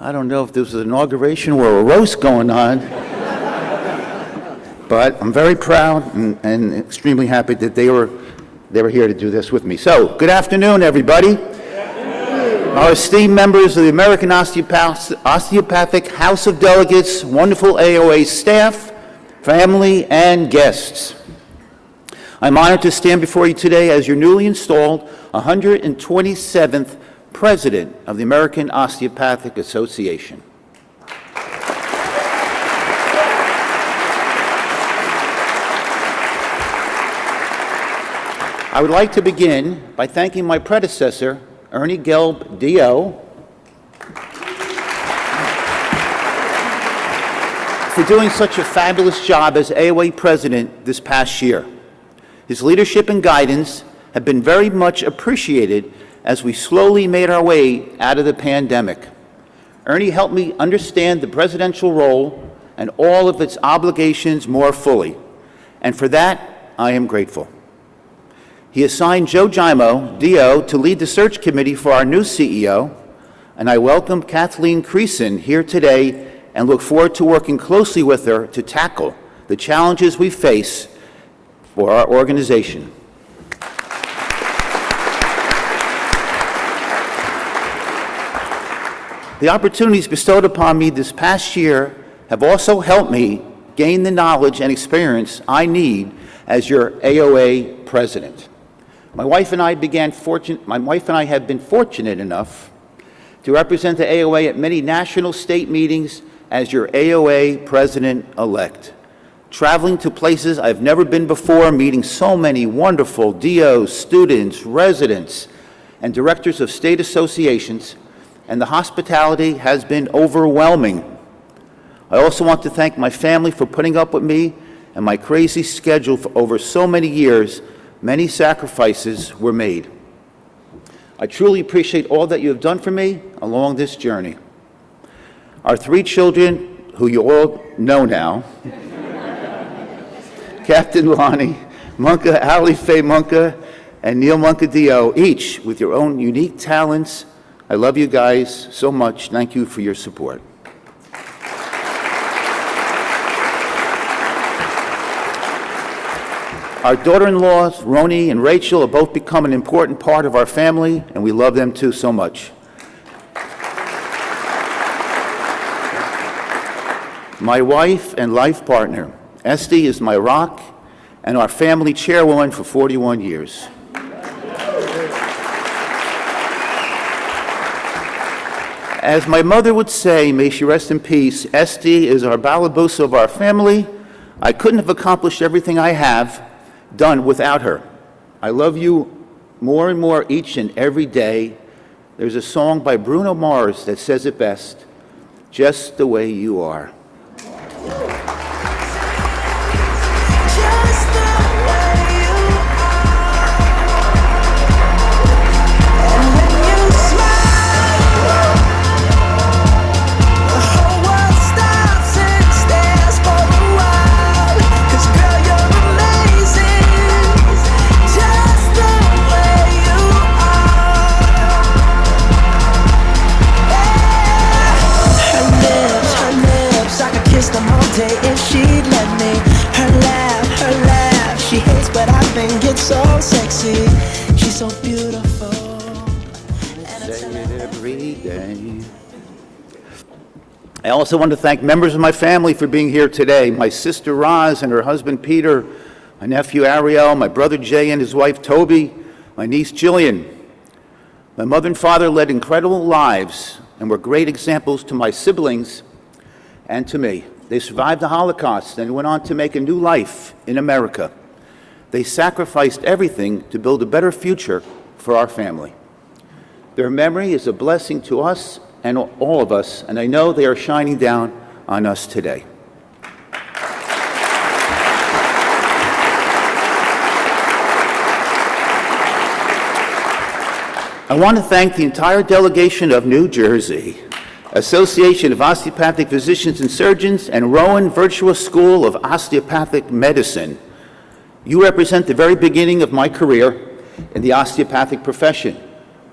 I don't know if this was an inauguration or a roast going on, but I'm very proud and extremely happy that they were here to do this with me. So, good afternoon, everybody. Our esteemed members of the American Osteopathic House of Delegates, wonderful AOA staff, family, and guests. I'm honored to stand before you today as your newly installed 127th President of the American Osteopathic Association. I would like to begin by thanking my predecessor, Ernie Gelb, D.O., for doing such a fabulous job as AOA President this past year. His leadership and guidance have been very much appreciated as we slowly made our way out of the pandemic. Ernie helped me understand the presidential role and all of its obligations more fully, and for that, I am grateful. He assigned Joe Gimo, D.O., to lead the search committee for our new CEO, and I welcome Kathleen Creason here today and look forward to working closely with her to tackle the challenges we face for our organization. The opportunities bestowed upon me this past year have also helped me gain the knowledge and experience I need as your AOA president. My wife and I have been fortunate enough to represent the AOA at many national state meetings as your AOA president-elect, traveling to places I've never been before, meeting so many wonderful DOs, students, residents, and directors of state associations, and the hospitality has been overwhelming. I also want to thank my family for putting up with me and my crazy schedule for over so many years. Many sacrifices were made. I truly appreciate all that you have done for me along this journey. Our three children, who you all know now, Captain Lonnie, Monka, Ali Faye Monka, and Neil Monka D.O., each with your own unique talents. I love you guys so much. Thank you for your support. Our daughter-in-laws, Roni and Rachel, have both become an important part of our family, and we love them too so much. My wife and life partner, Esty, is my rock and our family chairwoman for 41 years. As my mother would say, may she rest in peace, Esty is our Balabusa of our family. I couldn't have accomplished everything I have done without her. I love you more and more each and every day. There's a song by Bruno Mars that says it best, just the way you are. So sexy, she's so beautiful. Say it every day. I also want to thank members of my family for being here today. My sister Roz and her husband Peter, my nephew Ariel, my brother Jay and his wife Toby, my niece Jillian. My mother and father led incredible lives and were great examples to my siblings and to me. They survived the Holocaust and went on to make a new life in America. They sacrificed everything to build a better future for our family. Their memory is a blessing to us and all of us, and I know they are shining down on us today. I want to thank the entire delegation of New Jersey, Association of Osteopathic Physicians and Surgeons, and Rowan Virtuous School of Osteopathic Medicine. You represent the very beginning of my career in the osteopathic profession.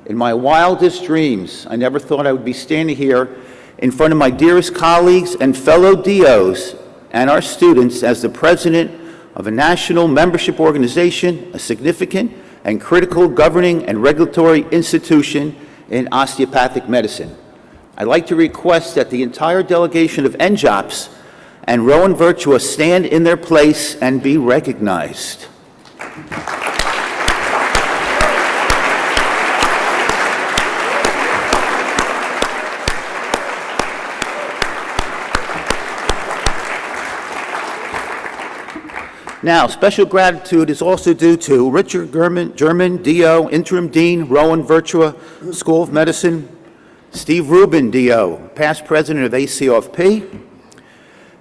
In my wildest dreams, I never thought I would be standing here in front of my dearest colleagues and fellow DOs and our students as the president of a national membership organization, a significant and critical governing and regulatory institution in osteopathic medicine. I'd like to request that the entire delegation of NJOPS and Rowan Virtua stand in their place and be recognized. Now, special gratitude is also due to Richard German, DO, Interim Dean, Rowan Virtua School of Medicine, Steve Rubin, DO, past president of ACOFP,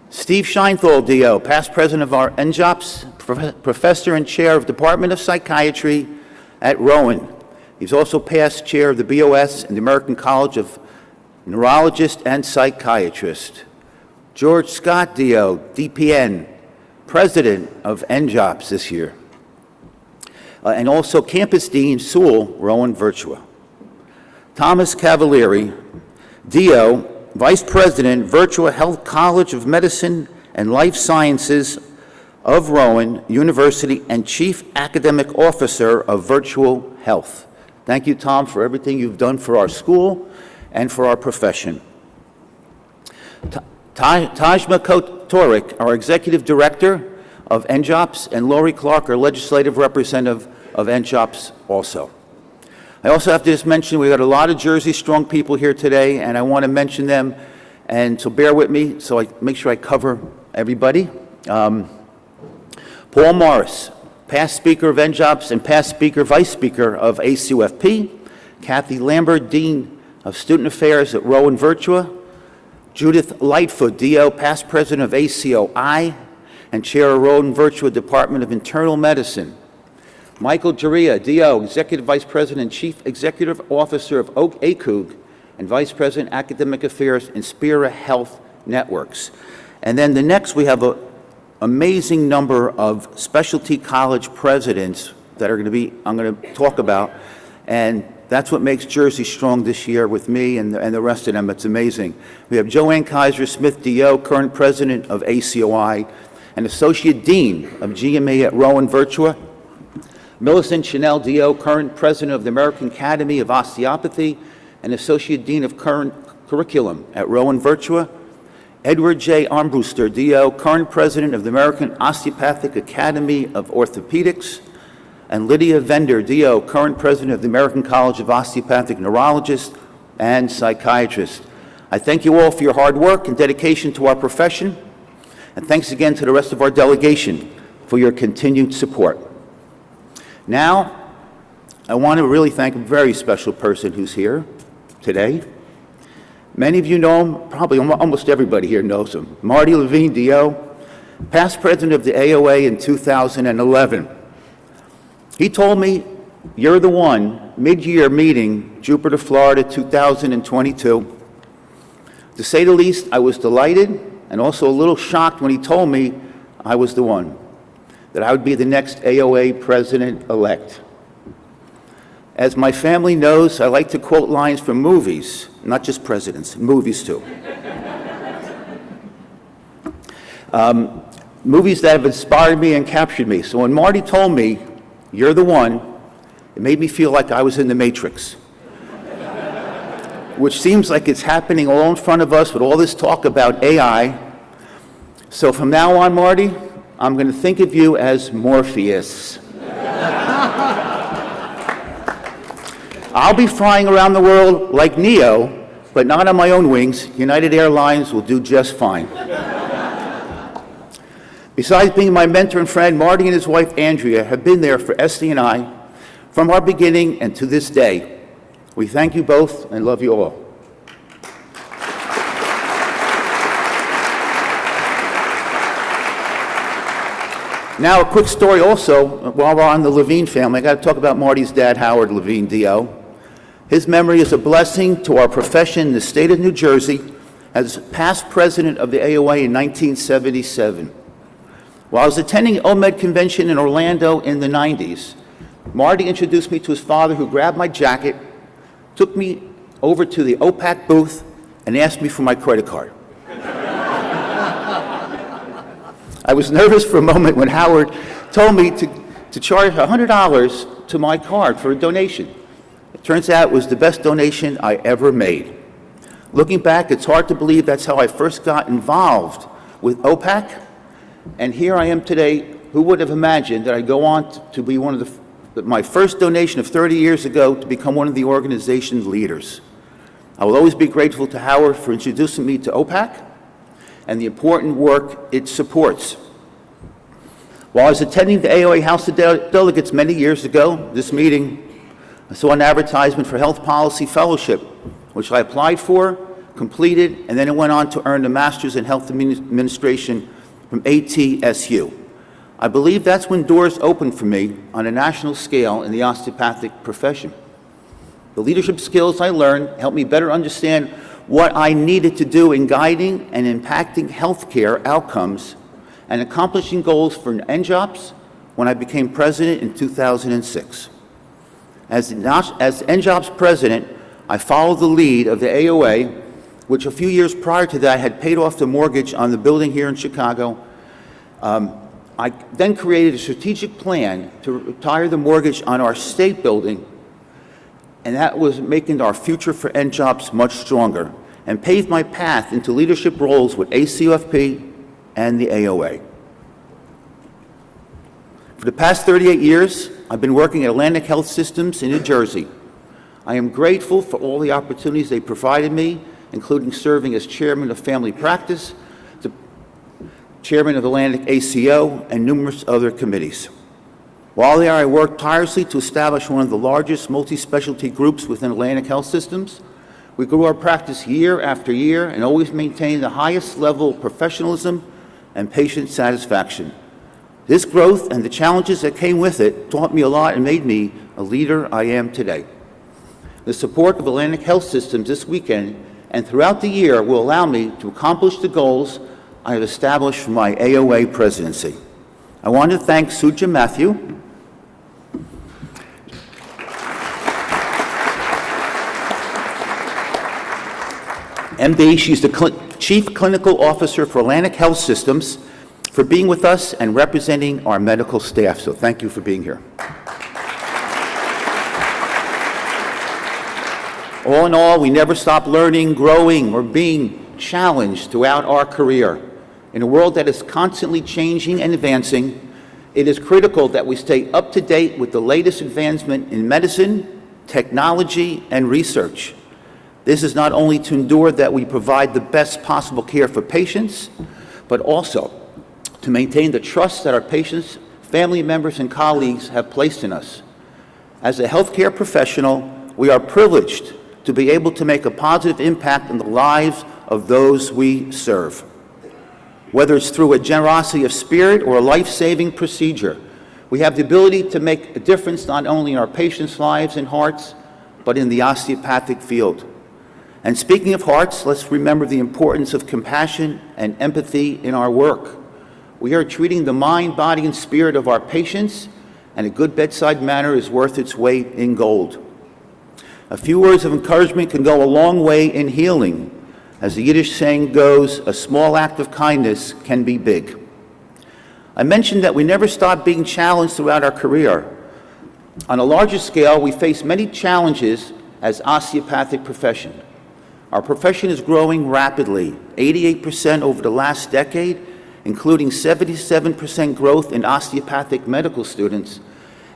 Steve Scheinthal, DO, past president of our NJOPS, professor and chair of Department of Psychiatry at Rowan. He's also past chair of the BOS and the American College of Neurologists and Psychiatrists. George Scott, DO, DPN, president of NJOPS this year. And also campus dean, Sewell, Rowan Virtua. Thomas Cavalieri, DO, vice president, Virtua Health College of Medicine and Life Sciences of Rowan University and chief academic officer of Virtual Health. Thank you, Tom, for everything you've done for our school and for our profession. Tajma Torik, our executive director of NJOPS, and Lori Clark, our legislative representative of NJOPS also. I also have to just mention we got a lot of Jersey strong people here today, and I want to mention them, and so bear with me so I make sure I cover everybody. Paul Morris, past speaker of NJOPS and past speaker, vice speaker of ACOFP. Kathy Lambert, dean of student affairs at Rowan Virtua. Judith Lightfoot, DO, past president of ACOI and chair of Rowan Virtua Department of Internal Medicine. Michael Jaria, DO, executive vice president and chief executive officer of ACOG and vice president academic affairs in Spira Health Networks. And then the next, we have an amazing number of specialty college presidents that I'm going to talk about, and that's what makes Jersey strong this year with me and the rest of them. It's amazing. We have Joanne Kaiser Smith, DO, current president of ACOI and associate dean of GMA at Rowan Virtua. Millicent Chanel, DO, current president of the American Academy of Osteopathy and associate dean of current curriculum at Rowan Virtua. Edward J. Armbruster, DO, current president of the American Osteopathic Academy of Orthopedics. And Lydia Vender, DO, current president of the American College of Osteopathic Neurologists and Psychiatrists. I thank you all for your hard work and dedication to our profession, and thanks again to the rest of our delegation for your continued support. Now, I want to really thank a very special person who's here today. Many of you know him, probably almost everybody here knows him. Marty Levine, DO, past president of the AOA in 2011. He told me, "You're the one," mid-year meeting, Jupiter, Florida, 2022. To say the least, I was delighted and also a little shocked when he told me I was the one, that I would be the next AOA president-elect. As my family knows, I like to quote lines from movies, not just presidents, movies too. Movies that have inspired me and captured me. So when Marty told me, "You're the one," it made me feel like I was in the Matrix, which seems like it's happening all in front of us with all this talk about AI. So from now on, Marty, I'm going to think of you as Morpheus. I'll be flying around the world like Neo, but not on my own wings. United Airlines will do just fine. Besides being my mentor and friend, Marty and his wife, Andrea, have been there for Esty and I from our beginning and to this day. We thank you both and love you all. Now, a quick story also, while we're on the Levine family, I got to talk about Marty's dad, Howard Levine, DO. His memory is a blessing to our profession in the state of New Jersey as past president of the AOA in 1977. While I was attending OMED convention in Orlando in the 90s, Marty introduced me to his father, who grabbed my jacket, took me over to the OPAC booth, and asked me for my credit card. I was nervous for a moment when Howard told me to charge $100 to my card for a donation. It turns out it was the best donation I ever made. Looking back, it's hard to believe that's how I first got involved with OPAC, and here I am today. Who would have imagined that I'd go on to be one of my first donation of 30 years ago to become one of the organization's leaders. I will always be grateful to Howard for introducing me to OPAC and the important work it supports. While I was attending the AOA House of Delegates many years ago, this meeting, I saw an advertisement for Health Policy Fellowship, which I applied for, completed, and then it went on to earn a Master's in Health Administration from ATSU. I believe that's when doors opened for me on a national scale in the osteopathic profession. The leadership skills I learned helped me better understand what I needed to do in guiding and impacting healthcare outcomes and accomplishing goals for NJOPS when I became president in 2006. As NJOPS president, I followed the lead of the AOA, which a few years prior to that had paid off the mortgage on the building here in Chicago. I then created a strategic plan to retire the mortgage on our state building, and that was making our future for NJOPS much stronger, and paved my path into leadership roles with ACOFP and the AOA. For the past 38 years, I've been working at Atlantic Health Systems in New Jersey. I am grateful for all the opportunities they provided me, including serving as chairman of family practice, the chairman of Atlantic ACO, and numerous other committees. While there, I worked tirelessly to establish one of the largest multi-specialty groups within Atlantic Health Systems. We grew our practice year after year and always maintained the highest level of professionalism and patient satisfaction. This growth and the challenges that came with it taught me a lot and made me a leader I am today. The support of Atlantic Health Systems this weekend and throughout the year will allow me to accomplish the goals I have established for my AOA presidency. I want to thank Suja Matthew, MD. She's the Chief Clinical Officer for Atlantic Health Systems, for being with us and representing our medical staff. So thank you for being here. All in all, we never stop learning, growing, or being challenged throughout our career. In a world that is constantly changing and advancing, it is critical that we stay up to date with the latest advancement in medicine, technology, and research. This is not only to ensure that we provide the best possible care for patients, but also to maintain the trust that our patients, family members, and colleagues have placed in us. As a healthcare professional, we are privileged to be able to make a positive impact on the lives of those we serve. Whether it's through a generosity of spirit or a life-saving procedure, we have the ability to make a difference not only in our patients' lives and hearts, but in the osteopathic field. And speaking of hearts, let's remember the importance of compassion and empathy in our work. We are treating the mind, body, and spirit of our patients, and a good bedside manner is worth its weight in gold. A few words of encouragement can go a long way in healing. As the Yiddish saying goes, a small act of kindness can be big. I mentioned that we never stop being challenged throughout our career. On a larger scale, we face many challenges as osteopathic profession. Our profession is growing rapidly, 88% over the last decade, including 77% growth in osteopathic medical students,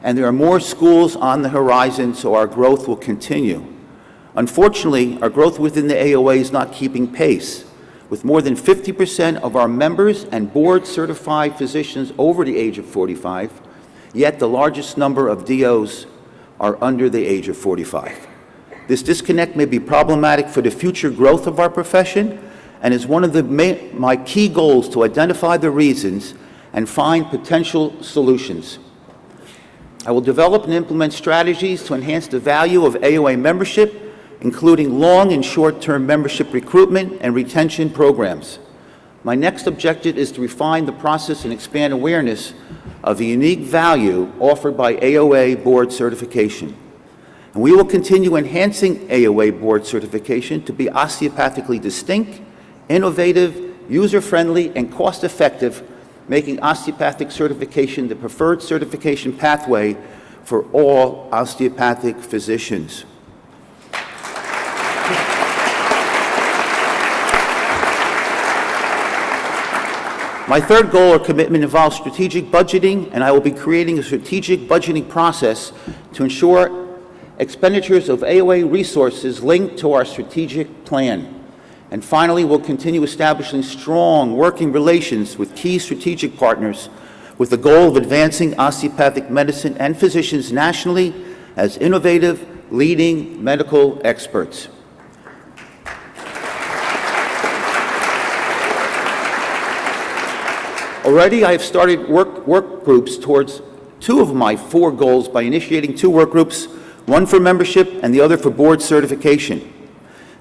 and there are more schools on the horizon, so our growth will continue. Unfortunately, our growth within the AOA is not keeping pace, with more than 50% of our members and board-certified physicians over the age of 45, yet the largest number of DOs are under the age of 45. This disconnect may be problematic for the future growth of our profession and is one of my key goals to identify the reasons and find potential solutions. I will develop and implement strategies to enhance the value of AOA membership, including long and short-term membership recruitment and retention programs. My next objective is to refine the process and expand awareness of the unique value offered by AOA board certification. And we will continue enhancing AOA board certification to be osteopathically distinct, innovative, user-friendly, and cost-effective, making osteopathic certification the preferred certification pathway for all osteopathic physicians. My third goal or commitment involves strategic budgeting, and I will be creating a strategic budgeting process to ensure expenditures of AOA resources linked to our strategic plan. And finally, we'll continue establishing strong working relations with key strategic partners with the goal of advancing osteopathic medicine and physicians nationally as innovative, leading medical experts. Already, I have started work groups towards two of my four goals by initiating two work groups, one for membership and the other for board certification.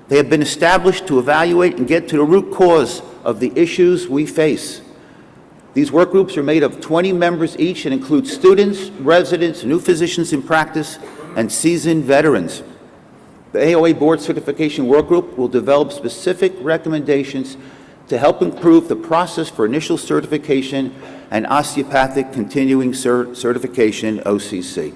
They have been established to evaluate and get to the root cause of the issues we face. These work groups are made of 20 members each and include students, residents, new physicians in practice, and seasoned veterans. The AOA Board Certification Work Group will develop specific recommendations to help improve the process for initial certification and osteopathic continuing certification, OCC.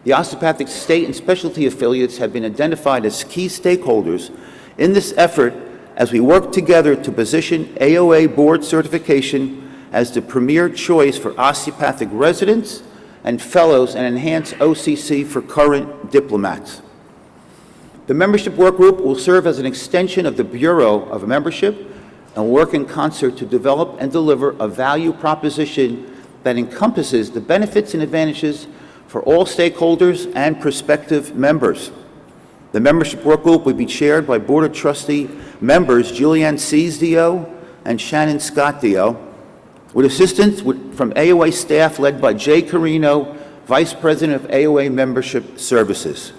The osteopathic state and specialty affiliates have been identified as key stakeholders in this effort as we work together to position AOA board certification as the premier choice for osteopathic residents and fellows and enhance OCC for current diplomats. The membership work group will serve as an extension of the Bureau of Membership and work in concert to develop and deliver a value proposition that encompasses the benefits and advantages for all stakeholders and prospective members. The membership work group will be chaired by Board of Trustee members Julianne Sees DO and Shannon Scott DO, with assistance from AOA staff led by Jay Carino, Vice President of AOA Membership Services.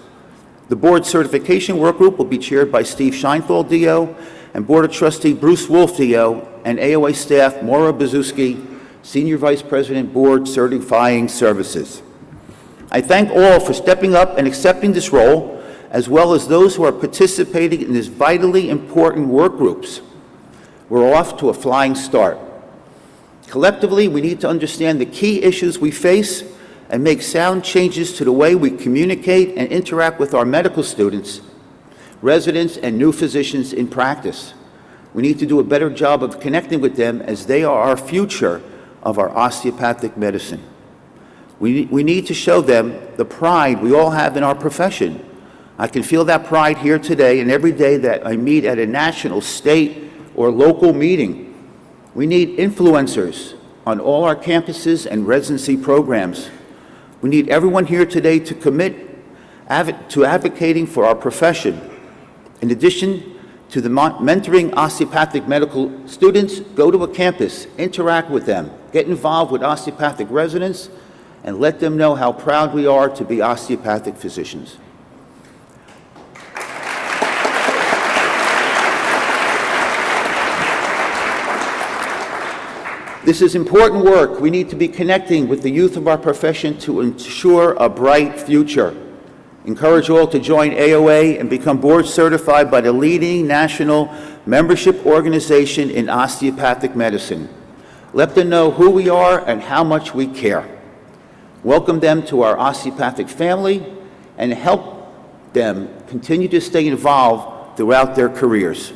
The Board Certification Work Group will be chaired by Steve Scheinfeld DO and Board of Trustee Bruce Wolf DO and AOA staff Maura Bazuski, Senior Vice President, Board Certifying Services. I thank all for stepping up and accepting this role, as well as those who are participating in these vitally important work groups. We're off to a flying start. Collectively, we need to understand the key issues we face and make sound changes to the way we communicate and interact with our medical students, residents, and new physicians in practice. We need to do a better job of connecting with them as they are our future of our osteopathic medicine. We need to show them the pride we all have in our profession. I can feel that pride here today and every day that I meet at a national, state, or local meeting. We need influencers on all our campuses and residency programs. We need everyone here today to commit to advocating for our profession. In addition to the mentoring osteopathic medical students, go to a campus, interact with them, get involved with osteopathic residents, and let them know how proud we are to be osteopathic physicians. This is important work. We need to be connecting with the youth of our profession to ensure a bright future. Encourage all to join AOA and become board certified by the leading national membership organization in osteopathic medicine. Let them know who we are and how much we care. Welcome them to our osteopathic family and help them continue to stay involved throughout their careers.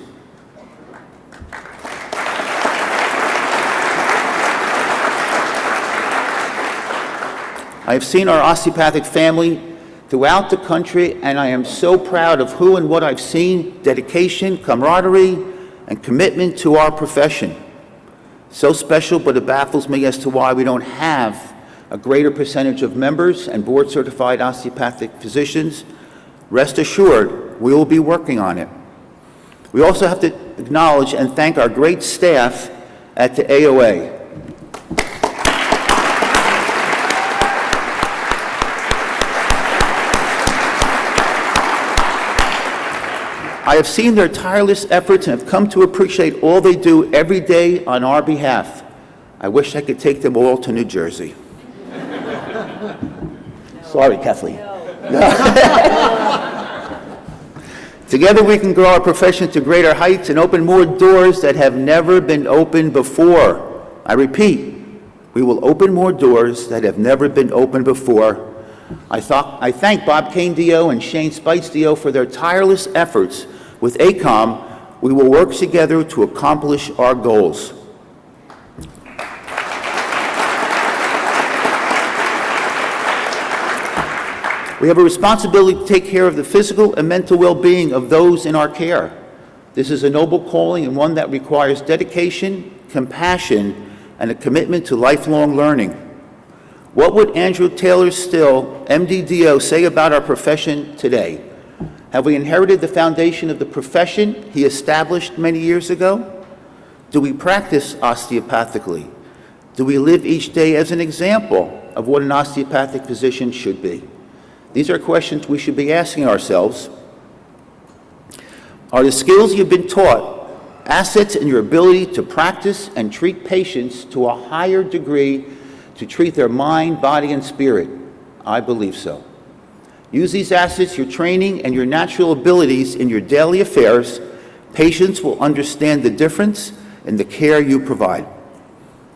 I have seen our osteopathic family throughout the country, and I am so proud of who and what I've seen: dedication, camaraderie, and commitment to our profession. So special, but it baffles me as to why we don't have a greater percentage of members and board-certified osteopathic physicians. Rest assured, we will be working on it. We also have to acknowledge and thank our great staff at the AOA. I have seen their tireless efforts and have come to appreciate all they do every day on our behalf. I wish I could take them all to New Jersey. Sorry, Kathleen. Together we can grow our profession to greater heights and open more doors that have never been opened before. I repeat, we will open more doors that have never been opened before. I thank Bob Kane DO and Shane Spites DO for their tireless efforts. With ACOM, we will work together to accomplish our goals. We have a responsibility to take care of the physical and mental well-being of those in our care. This is a noble calling and one that requires dedication, compassion, and a commitment to lifelong learning. What would Andrew Taylor Still, MD-DO, say about our profession today? Have we inherited the foundation of the profession he established many years ago? Do we practice osteopathically? Do we live each day as an example of what an osteopathic physician should be? These are questions we should be asking ourselves. Are the skills you've been taught assets in your ability to practice and treat patients to a higher degree to treat their mind, body, and spirit? I believe so. Use these assets, your training, and your natural abilities in your daily affairs. Patients will understand the difference in the care you provide.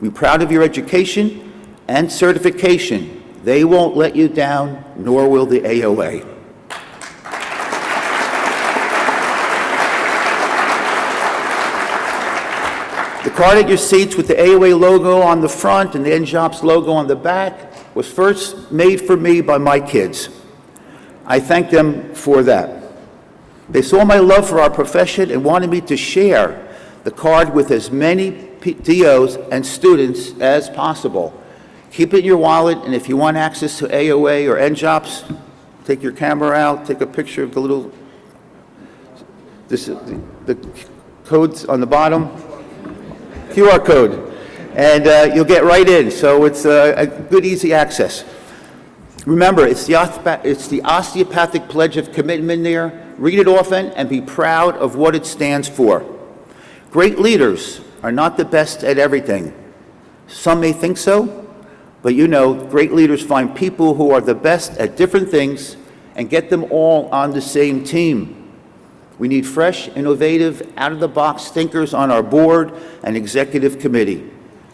Be proud of your education and certification. They won't let you down, nor will the AOA. The card at your seats with the AOA logo on the front and the NJOPS logo on the back was first made for me by my kids. I thank them for that. They saw my love for our profession and wanted me to share the card with as many DOs and students as possible. Keep it in your wallet, and if you want access to AOA or NJOPS, take your camera out, take a picture of the little, the codes on the bottom, QR code, and you'll get right in. So it's a good, easy access. Remember, it's the Osteopathic Pledge of Commitment there. Read it often and be proud of what it stands for. Great leaders are not the best at everything. Some may think so, but you know, great leaders find people who are the best at different things and get them all on the same team. We need fresh, innovative, out-of-the-box thinkers on our board and executive committee.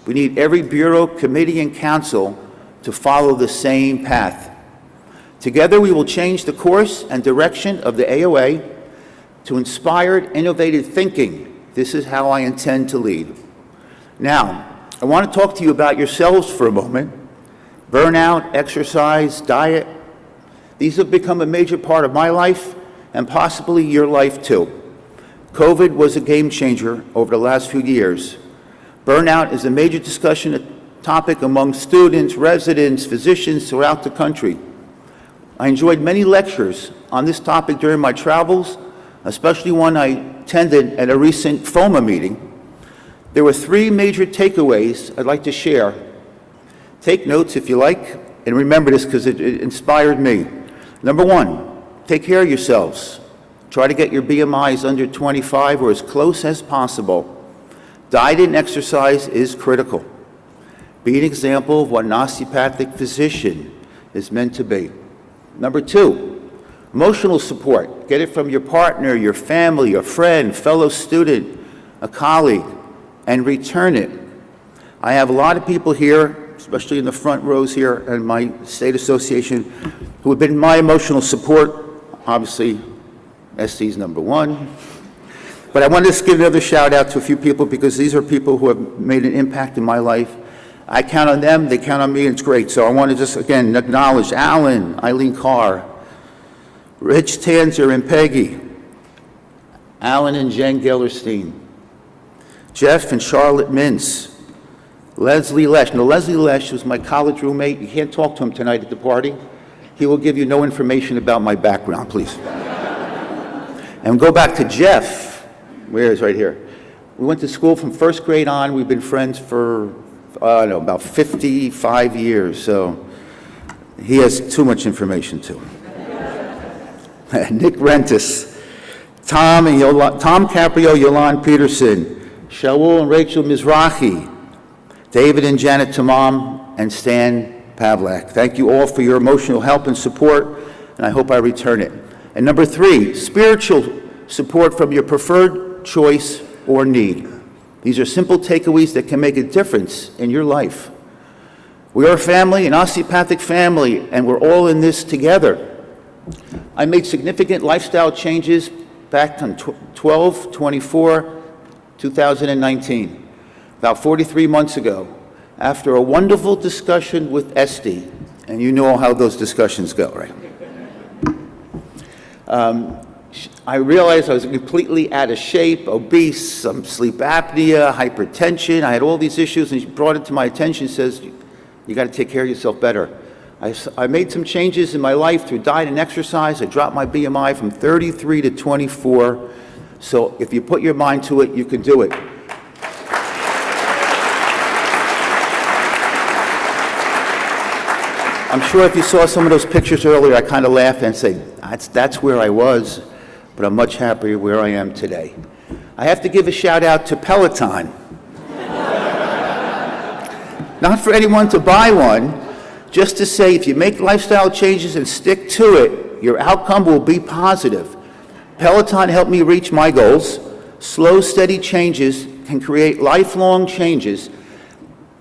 We need every bureau, committee, and council to follow the same path. Together, we will change the course and direction of the AOA to inspired, innovative thinking. This is how I intend to lead. Now, I want to talk to you about yourselves for a moment. Burnout, exercise, diet, these have become a major part of my life and possibly your life too. COVID was a game changer over the last few years. Burnout is a major discussion topic among students, residents, physicians throughout the country. I enjoyed many lectures on this topic during my travels, especially one I attended at a recent FOMA meeting. There were three major takeaways I'd like to share. Take notes if you like, and remember this because it inspired me. Number one, take care of yourselves. Try to get your BMIs under 25 or as close as possible. Diet and exercise is critical. Be an example of what an osteopathic physician is meant to be. Number two, emotional support. Get it from your partner, your family, your friend, fellow student, a colleague, and return it. I have a lot of people here, especially in the front rows here in my state association, who have been my emotional support. Obviously, SC's number one. But I wanted to give another shout out to a few people because these are people who have made an impact in my life. I count on them, they count on me, and it's great. So I want to just, again, acknowledge Alan, Eileen Carr, Rich Tanzer and Peggy, Alan and Jen Gellerstein, Jeff and Charlotte Mintz, Leslie Lesh. Now, Leslie Lesh was my college roommate. You can't talk to him tonight at the party. He will give you no information about my background, please. And go back to Jeff. Where is right here? We went to school from first grade on. We've been friends for, I don't know, about 55 years. So he has too much information, too. Nick Rentis, Tom Caprio, Yolande Peterson, Shaul and Rachel Mizrahi, David and Janet Tamam, and Stan Pavlak. Thank you all for your emotional help and support. And and I hope I return it. And number 3, spiritual support from your preferred choice or need. These are simple takeaways that can make a difference in your life. We are a family, an osteopathic family, and we're all in this together. I made significant lifestyle changes back on 12/24/2019, about 43 months ago, after a wonderful discussion with Esty, and you know how those discussions go, right? I realized I was completely out of shape, obese, some sleep apnea, hypertension. I had all these issues, and she brought it to my attention and says, you got to take care of yourself better. I made some changes in my life through diet and exercise. I dropped my BMI from 33 to 24. So if you put your mind to it, you can do it. I'm sure if you saw some of those pictures earlier, I kind of laughed and said, that's where I was, but I'm much happier where I am today. I have to give a shout out to Peloton. Not for anyone to buy one, just to say if you make lifestyle changes and stick to it, your outcome will be positive. Peloton helped me reach my goals. Slow, steady changes can create lifelong changes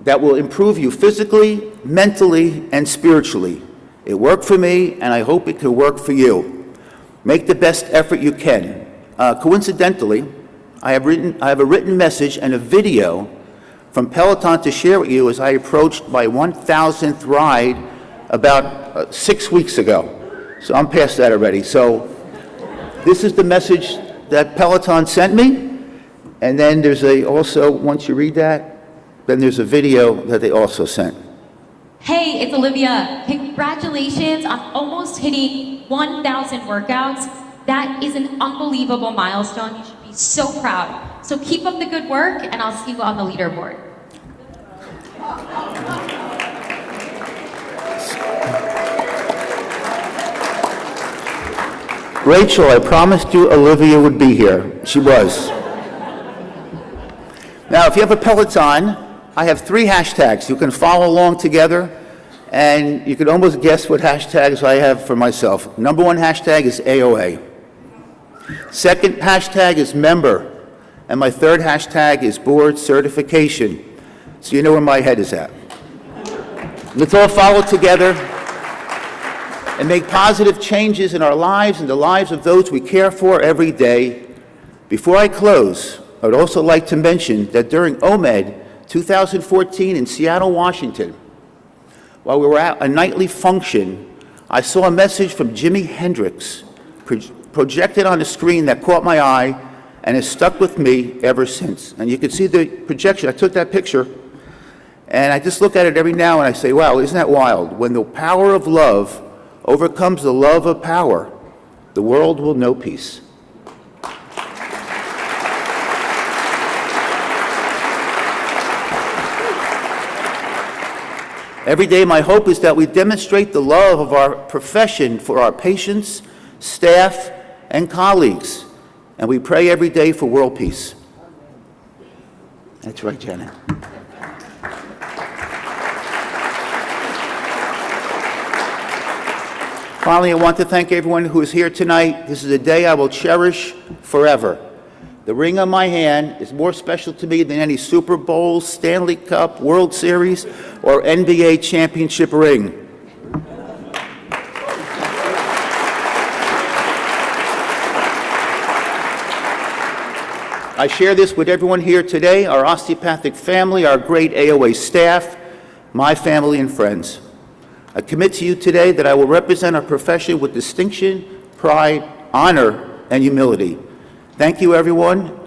that will improve you physically, mentally, and spiritually. It worked for me, and I hope it can work for you. Make the best effort you can. Coincidentally, I have a written message and a video from Peloton to share with you as I approached my 1,000th ride about 6 weeks ago. So I'm past that already. So this is the message that Peloton sent me, and then there's also, once you read that, then there's a video that they also sent. Hey, it's Olivia. Congratulations on almost hitting 1,000 workouts. That is an unbelievable milestone. You should be so proud. So keep up the good work, and I'll see you on the leaderboard. Rachel, I promised you Olivia would be here. She was. Now, if you have a Peloton, I have 3 hashtags. You can follow along together, and you can almost guess what hashtags I have for myself. Number 1 hashtag is AOA. Second hashtag is member. And my 3rd hashtag is board certification. So you know where my head is at. Let's all follow together and make positive changes in our lives and the lives of those we care for every day. Before I close, I would also like to mention that during OMED 2014 in Seattle, Washington, while we were at a nightly function, I saw a message from Jimi Hendrix projected on the screen that caught my eye and has stuck with me ever since. And you can see the projection. I took that picture, and I just look at it every now and I say, wow, isn't that wild? When the power of love overcomes the love of power, the world will know peace. Every day, my hope is that we demonstrate the love of our profession for our patients, staff, and colleagues. And we pray every day for world peace. That's right, Janet. Finally, I want to thank everyone who is here tonight. This is a day I will cherish forever. The ring on my hand is more special to me than any Super Bowl, Stanley Cup, World Series, or NBA championship ring. I share this with everyone here today, our osteopathic family, our great AOA staff, my family and friends. I commit to you today that I will represent our profession with distinction, pride, honor, and humility. Thank you, everyone.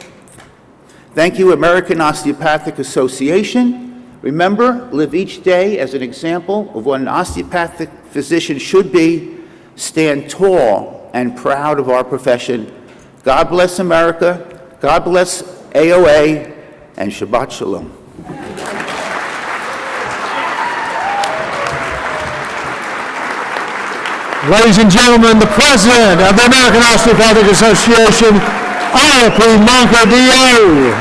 Thank you, American Osteopathic Association. Remember, live each day as an example of what an osteopathic physician should be. Stand tall and proud of our profession. God bless America. God bless AOA, and Shabbat Shalom. Ladies and gentlemen, the President of the American Osteopathic Association, Ira P. Monka, DO.